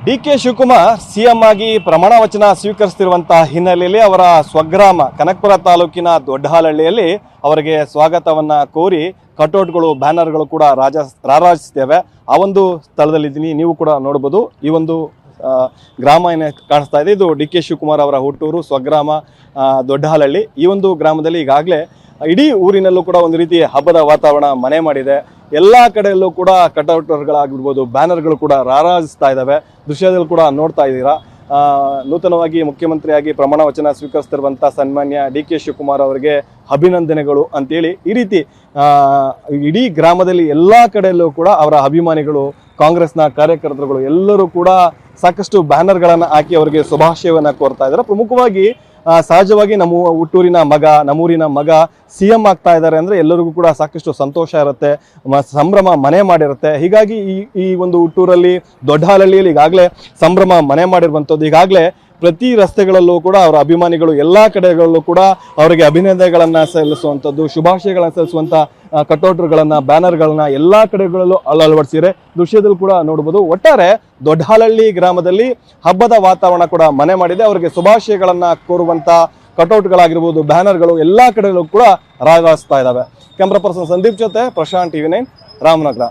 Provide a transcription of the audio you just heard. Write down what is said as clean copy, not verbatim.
DK. Shivakumar CM ಆಗಿ ಪ್ರಮಾಣ ವಚನ ಸ್ವೀಕರಿಸುತ್ತಿರುವಂತಹ ಹಿನ್ನೆಲೆಯಲ್ಲಿ ಅವರ ಸ್ವಗ್ರಾಮ ಕನಕಪುರ ತಾಲೂಕಿನ ದೊಡ್ಡಹಾಲಹಳ್ಳಿಯಲ್ಲಿ ಅವರಿಗೆ ಸ್ವಾಗತವನ್ನ ಕೋರಿ ಕಟೌಟ್ಗಳು ಬ್ಯಾನರ್ಗಳು ಕೂಡ ರಾರಾಜಿಸುತ್ತೇವೆ. ಆ ಒಂದು ಸ್ಥಳದಲ್ಲಿದ್ದೀನಿ, ನೀವು ಕೂಡ ನೋಡಬಹುದು. ಈ ಒಂದು ಗ್ರಾಮ ಏನೇ ಕಾಣಿಸ್ತಾ ಇದೆ, ಇದು ಡಿ.ಕೆ. ಶಿವಕುಮಾರ್ ಅವರ ಹುಟ್ಟೂರು ಸ್ವಗ್ರಾಮ ದೊಡ್ಡಹಾಲಹಳ್ಳಿ. ಈ ಒಂದು ಗ್ರಾಮದಲ್ಲಿ ಈಗಾಗಲೇ ಇಡೀ ಊರಿನಲ್ಲೂ ಕೂಡ ಒಂದು ರೀತಿ ಹಬ್ಬದ ವಾತಾವರಣ ಮನೆ ಮಾಡಿದೆ. ಎಲ್ಲ ಕಡೆಯಲ್ಲೂ ಕೂಡ ಕಟೌಟ್ಗಳಾಗಿರ್ಬೋದು, ಬ್ಯಾನರ್ಗಳು ಕೂಡ ರಾರಾಜಿಸ್ತಾ ಇದ್ದಾವೆ. ದೃಶ್ಯದಲ್ಲಿ ಕೂಡ ನೋಡ್ತಾ ಇದ್ದೀರಾ. ನೂತನವಾಗಿ ಮುಖ್ಯಮಂತ್ರಿಯಾಗಿ ಪ್ರಮಾಣ ವಚನ ಸ್ವೀಕರಿಸ್ತಿರುವಂಥ ಸನ್ಮಾನ್ಯ ಡಿ.ಕೆ. ಶಿವಕುಮಾರ್ ಅವರಿಗೆ ಅಭಿನಂದನೆಗಳು ಅಂತೇಳಿ ಈ ರೀತಿ ಇಡೀ ಗ್ರಾಮದಲ್ಲಿ ಎಲ್ಲ ಕಡೆಯಲ್ಲೂ ಕೂಡ ಅವರ ಅಭಿಮಾನಿಗಳು, ಕಾಂಗ್ರೆಸ್ನ ಕಾರ್ಯಕರ್ತರುಗಳು ಎಲ್ಲರೂ ಕೂಡ ಸಾಕಷ್ಟು ಬ್ಯಾನರ್ಗಳನ್ನು ಹಾಕಿ ಅವರಿಗೆ ಶುಭಾಶಯವನ್ನು ಕೋರ್ತಾ ಇದ್ದಾರೆ. ಪ್ರಮುಖವಾಗಿ ಸಹಜವಾಗಿ ನಮ್ಮ ಹುಟ್ಟೂರಿನ ಮಗ, ನಮ್ಮೂರಿನ ಮಗ ಸಿಎಂ ಆಗ್ತಾ ಇದ್ದಾರೆ ಅಂದರೆ ಎಲ್ಲರಿಗೂ ಕೂಡ ಸಾಕಷ್ಟು ಸಂತೋಷ ಇರುತ್ತೆ, ಸಂಭ್ರಮ ಮನೆ ಮಾಡಿರುತ್ತೆ. ಹೀಗಾಗಿ ಈ ಒಂದು ಹುಟ್ಟೂರಲ್ಲಿ ದೊಡ್ಡಹಾಲಹಳ್ಳಿಯಲ್ಲಿ ಈಗಾಗಲೇ ಸಂಭ್ರಮ ಮನೆ ಮಾಡಿರುವಂಥದ್ದು. ಈಗಾಗಲೇ ಪ್ರತಿ ರಸ್ತೆಗಳಲ್ಲೂ ಕೂಡ ಅವರ ಅಭಿಮಾನಿಗಳು ಎಲ್ಲ ಕಡೆಗಳಲ್ಲೂ ಕೂಡ ಅವರಿಗೆ ಅಭಿನಂದನೆಗಳನ್ನು ಸಲ್ಲಿಸುವಂಥದ್ದು, ಶುಭಾಶಯಗಳನ್ನು ಸಲ್ಲಿಸುವಂಥ ಕಟೌಟ್ಗಳನ್ನ, ಬ್ಯಾನರ್ಗಳನ್ನ ಎಲ್ಲ ಕಡೆಗಳಲ್ಲೂ ಅಳವಡಿಸಿದರೆ ದೃಶ್ಯದಲ್ಲಿ ಕೂಡ ನೋಡ್ಬೋದು. ಒಟ್ಟಾರೆ ದೊಡ್ಡಹಾಲಹಳ್ಳಿ ಗ್ರಾಮದಲ್ಲಿ ಹಬ್ಬದ ವಾತಾವರಣ ಕೂಡ ಮನೆ ಮಾಡಿದೆ. ಅವರಿಗೆ ಶುಭಾಶಯಗಳನ್ನ ಕೋರುವಂತ ಕಟೌಟ್ಗಳಾಗಿರ್ಬೋದು, ಬ್ಯಾನರ್ಗಳು ಎಲ್ಲ ಕಡೆಗಳಲ್ಲೂ ಕೂಡ ರಾರಾಜಿಸ್ತಾ ಇದ್ದಾವೆ. ಕ್ಯಾಮ್ರಾ ಪರ್ಸನ್ ಸಂದೀಪ್ ಜೊತೆ ಪ್ರಶಾಂತ್, TV9, ರಾಮನಗರ.